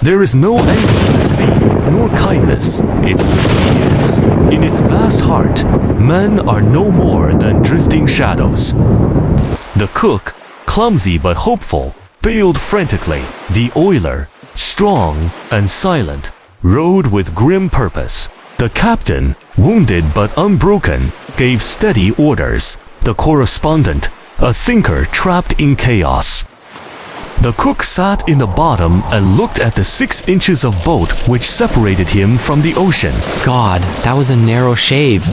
There is no anger in the sea, nor kindness. It simply is. In its vast heart, men are no more than drifting shadows. The cook, clumsy but hopeful, bailed frantically. The oiler, strong and silent, rowed with grim purpose. The captain, wounded but unbroken, gave steady orders. The correspondent, a thinker trapped in chaos. The cook sat in the bottom and looked at the 6 inches of boat which separated him from the ocean. God, that was a narrow shave.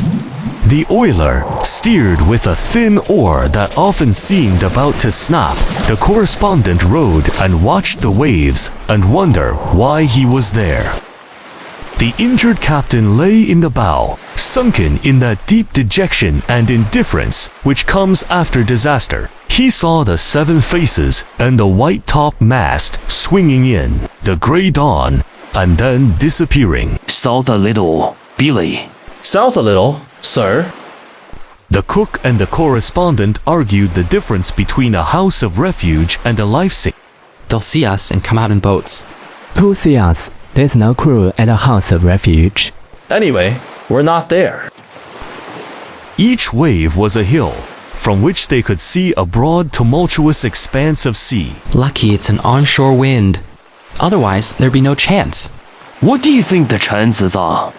The oiler steered with a thin oar that often seemed about to snap. The correspondent rowed and watched the waves and wondered why he was there. The injured captain lay in the bow, sunken in that deep dejection and indifference which comes after disaster. He saw the 7 faces and the white-top mast swinging in, the gray dawn, and then disappearing. South a little, Billy. South a little, sir. The cook and the correspondent argued the difference between a house of refuge and a life-saving. They'll see us and come out in boats. Who see us? There's no crew at a house of refuge. Anyway, we're not there. Each wave was a hill, from which they could see a broad, tumultuous expanse of sea. Lucky it's an onshore wind. Otherwise, there'd be no chance. What do you think the chances are?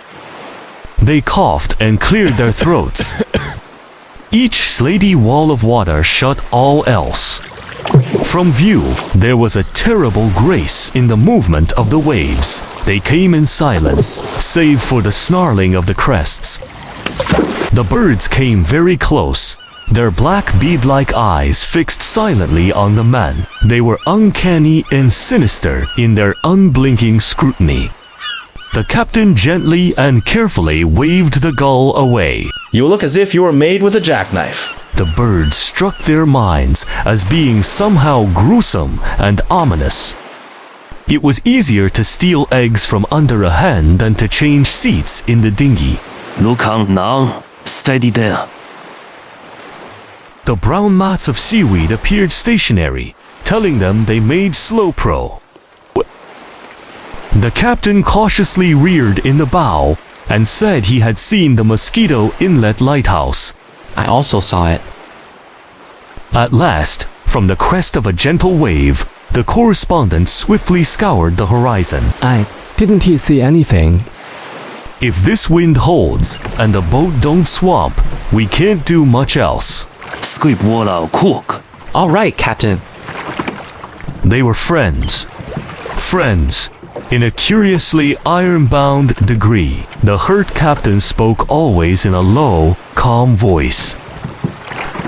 They coughed and cleared their throats. Each slaty wall of water shut all else. From view, there was a terrible grace in the movement of the waves. They came in silence, save for the snarling of the crests. The birds came very close, their black bead-like eyes fixed silently on the men. They were uncanny and sinister in their unblinking scrutiny. The captain gently and carefully waved the gull away. You look as if you were made with a jackknife. The birds struck their minds as being somehow gruesome and ominous. It was easier to steal eggs from under a hen than to change seats in the dinghy. Look on now. Steady there. The brown mats of seaweed appeared stationary, telling them they made slow pro. The captain cautiously reared in the bow and said he had seen the Mosquito Inlet lighthouse. I also saw it. At last, from the crest of a gentle wave, the correspondent swiftly scoured the horizon. Didn't he see anything? If this wind holds and the boat don't swamp, we can't do much else. Squib water cook. All right, Captain. They were friends. Friends. In a curiously iron-bound degree. The hurt captain spoke always in a low, calm voice.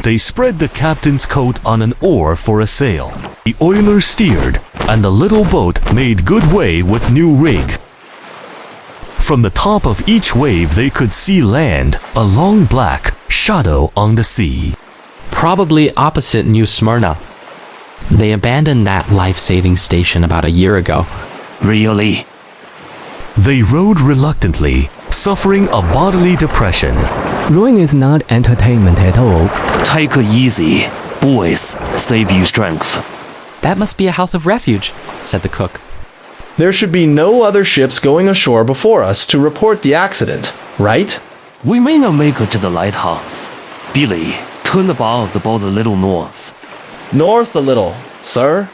They spread the captain's coat on an oar for a sail. The oiler steered, and the little boat made good way with new rig. From the top of each wave they could see land, a long black shadow on the sea. Probably opposite New Smyrna. They abandoned that life-saving station about a year ago. Really? They rowed reluctantly, suffering a bodily depression. Rowing is not entertainment at all. Take it easy. Boys, save you strength. That must be a house of refuge, said the cook. There should be no other ships going ashore before us to report the accident, right? We may not make it to the lighthouse. Billy, turn the bow of the boat a little north. North a little, sir.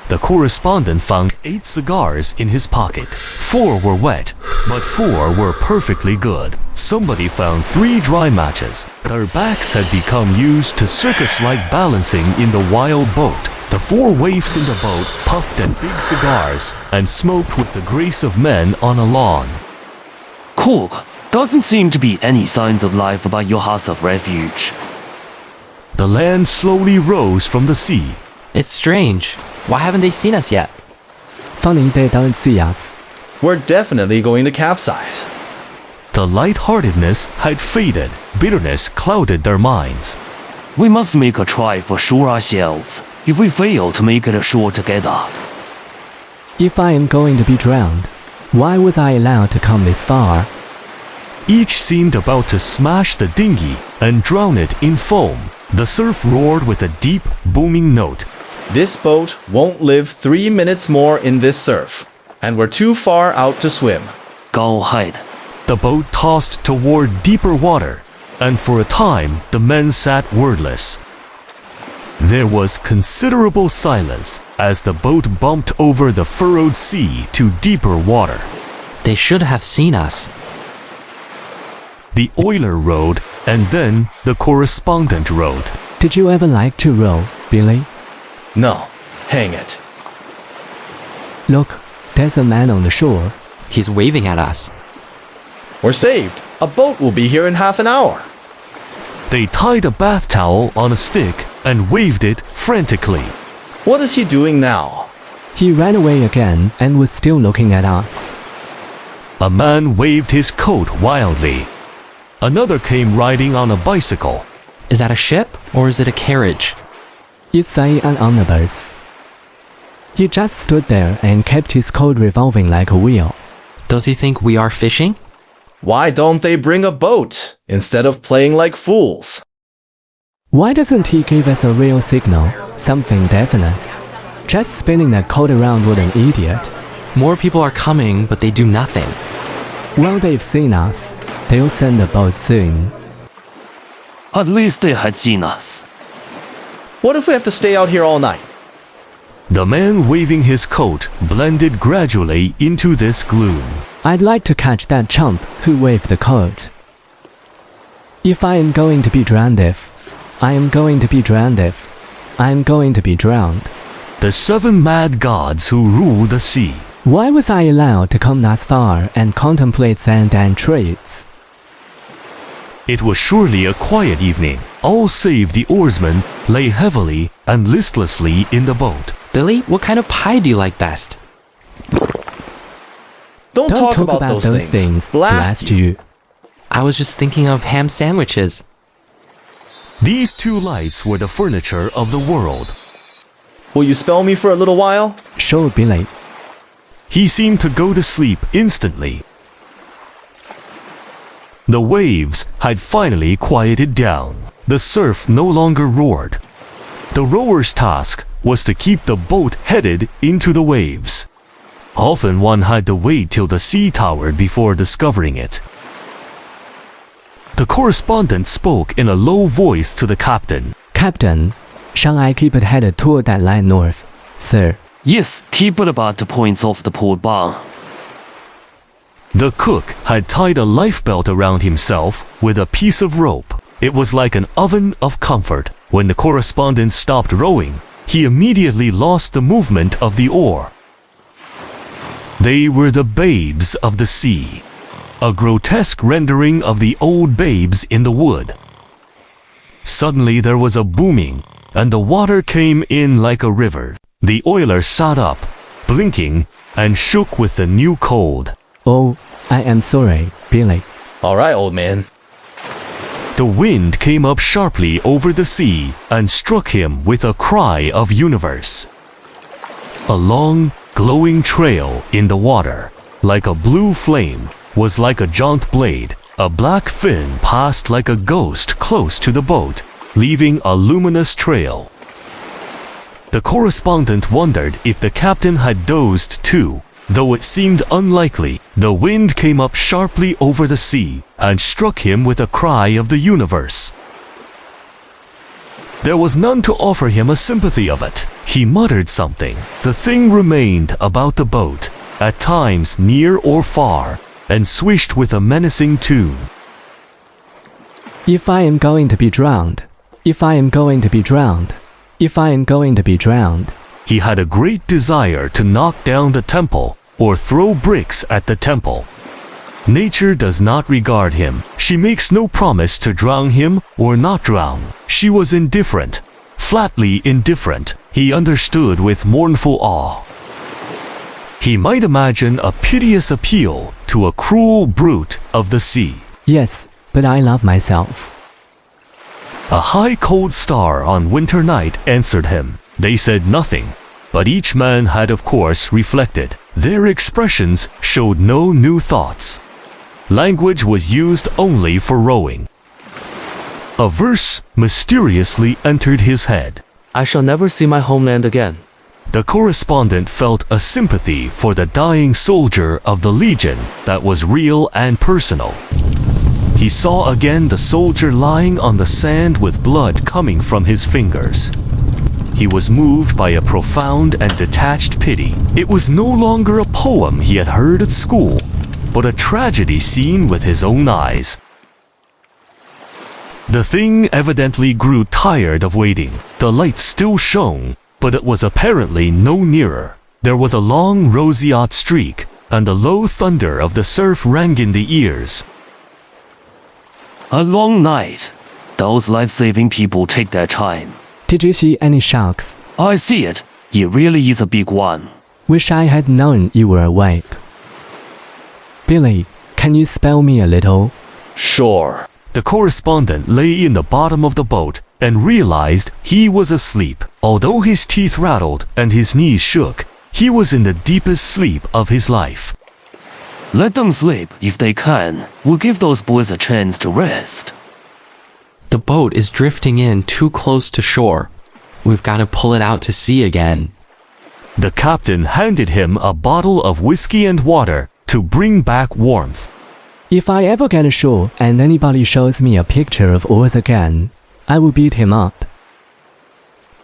The correspondent found 8 cigars in his pocket. 4 were wet, but 4 were perfectly good. Somebody found 3 dry matches. Their backs had become used to circus-like balancing in the wild boat. The 4 waifs in the boat puffed at big cigars and smoked with the grace of men on a lawn. Cook, doesn't seem to be any signs of life about your house of refuge. The land slowly rose from the sea. It's strange. Why haven't they seen us yet? Funny they don't see us. We're definitely going to capsize. The lightheartedness had faded. Bitterness clouded their minds. We must make a try for sure ourselves. If we fail to make it ashore together. If I am going to be drowned, why was I allowed to come this far? Each seemed about to smash the dinghy and drown it in foam. The surf roared with a deep, booming note. This boat won't live 3 minutes more in this surf, and we're too far out to swim. Go ahead. The boat tossed toward deeper water, and for a time the men sat wordless. There was considerable silence as the boat bumped over the furrowed sea to deeper water. They should have seen us. The oiler rowed, and then the correspondent rowed. Did you ever like to row, Billy? No, hang it. Look, there's a man on the shore. He's waving at us. We're saved. A boat will be here in half an hour. They tied a bath towel on a stick and waved it frantically. What is he doing now? He ran away again and was still looking at us. A man waved his coat wildly. Another came riding on a bicycle. Is that a ship or is it a carriage? It's an omnibus. He just stood there and kept his coat revolving like a wheel. Does he think we are fishing? Why don't they bring a boat instead of playing like fools? Why doesn't he give us a real signal, something definite? Just spinning that coat around with an idiot. More people are coming, but they do nothing. Well, they've seen us. They'll send a boat soon. At least they had seen us. What if we have to stay out here all night? The man waving his coat blended gradually into this gloom. I'd like to catch that chump who waved the coat. If I am going to be drowned if, I am going to be drowned if, I am going to be drowned. The 7 mad gods who rule the sea. Why was I allowed to come thus far and contemplate sand and trees? It was surely a quiet evening. All save the oarsmen lay heavily and listlessly in the boat. Billy, what kind of pie do you like best? Don't talk about those things. Blast you. I was just thinking of ham sandwiches. These 2 lights were the furniture of the world. Will you spell me for a little while? Sure, Billy. He seemed to go to sleep instantly. The waves had finally quieted down. The surf no longer roared. The rower's task was to keep the boat headed into the waves. Often one had to wait till the sea towered before discovering it. The correspondent spoke in a low voice to the captain. Captain, shall I keep it headed toward that line north, sir? Yes, keep it about the points of the port bow. The cook had tied a lifebelt around himself with a piece of rope. It was like an oven of comfort. When the correspondent stopped rowing, he immediately lost the movement of the oar. They were the babes of the sea, a grotesque rendering of the old babes in the wood. Suddenly there was a booming, and the water came in like a river. The oiler sat up, blinking, and shook with the new cold. Oh, I am sorry, Billy. All right, old man. The wind came up sharply over the sea and struck him with a cry of universe. A long, glowing trail in the water, like a blue flame, was like a jaunt blade. A black fin passed like a ghost close to the boat, leaving a luminous trail. The correspondent wondered if the captain had dozed too. Though it seemed unlikely, the wind came up sharply over the sea and struck him with a cry of the universe. There was none to offer him a sympathy of it. He muttered something. The thing remained about the boat, at times near or far, and swished with a menacing tune. If I am going to be drowned, if I am going to be drowned, if I am going to be drowned. He had a great desire to knock down the temple or throw bricks at the temple. Nature does not regard him. She makes no promise to drown him or not drown. She was indifferent, flatly indifferent. He understood with mournful awe. He might imagine a piteous appeal to a cruel brute of the sea. Yes, but I love myself. A high cold star on winter night answered him. They said nothing, but each man had of course reflected. Their expressions showed no new thoughts. Language was used only for rowing. A verse mysteriously entered his head. I shall never see my homeland again. The correspondent felt a sympathy for the dying soldier of the Legion that was real and personal. He saw again the soldier lying on the sand with blood coming from his fingers. He was moved by a profound and detached pity. It was no longer a poem he had heard at school, but a tragedy seen with his own eyes. The thing evidently grew tired of waiting. The light still shone, but it was apparently no nearer. There was a long roseate streak, and the low thunder of the surf rang in the ears. A long night. Those life-saving people take their time. Did you see any sharks? I see it. It really is a big one. Wish I had known you were awake. Billy, can you spell me a little? Sure. The correspondent lay in the bottom of the boat and realized he was asleep. Although his teeth rattled and his knees shook, he was in the deepest sleep of his life. Let them sleep if they can. We'll give those boys a chance to rest. The boat is drifting in too close to shore. We've got to pull it out to sea again. The captain handed him a bottle of whiskey and water to bring back warmth. If I ever get ashore and anybody shows me a picture of Oz again, I will beat him up.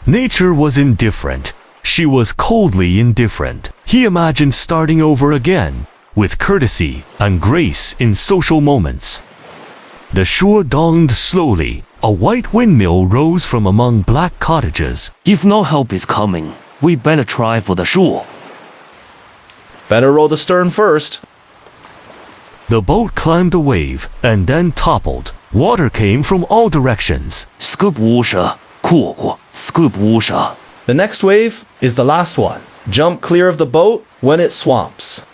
Nature was indifferent. She was coldly indifferent. He imagined starting over again, with courtesy and grace in social moments. The shore dawned slowly. A white windmill rose from among black cottages. If no help is coming, we better try for the shore. Better roll the stern first. The boat climbed a wave and then toppled. Water came from all directions. Scoop water, 过过, scoop water. The next wave is the last one. Jump clear of the boat when it swamps.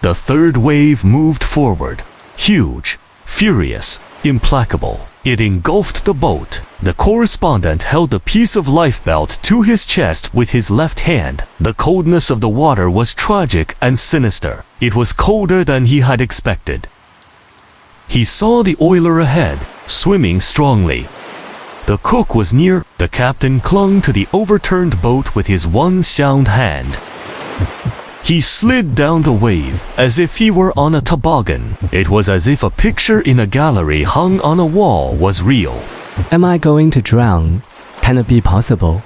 The third wave moved forward, huge, furious, implacable. It engulfed the boat. The correspondent held a piece of lifebelt to his chest with his left hand. The coldness of the water was tragic and sinister. It was colder than he had expected. He saw the oiler ahead, swimming strongly. The cook was near. The captain clung to the overturned boat with his one sound hand. He slid down the wave as if he were on a toboggan. It was as if a picture in a gallery hung on a wall was real. Am I going to drown? Can it be possible?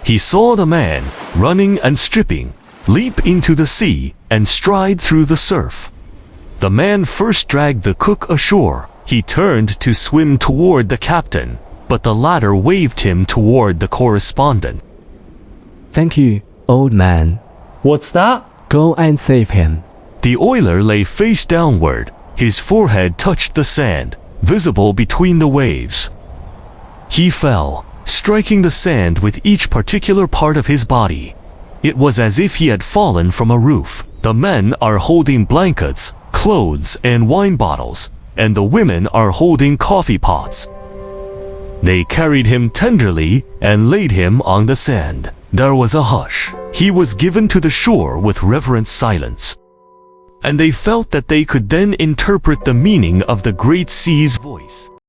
He saw the man, running and stripping, leap into the sea and stride through the surf. The man first dragged the cook ashore. He turned to swim toward the captain, but the latter waved him toward the correspondent. Thank you, old man. What's that? Go and save him. The oiler lay face downward. His forehead touched the sand, visible between the waves. He fell, striking the sand with each particular part of his body. It was as if he had fallen from a roof. The men are holding blankets, clothes, and wine bottles, and the women are holding coffee pots. They carried him tenderly and laid him on the sand. There was a hush. He was given to the shore with reverent silence. And they felt that they could then interpret the meaning of the great sea's voice.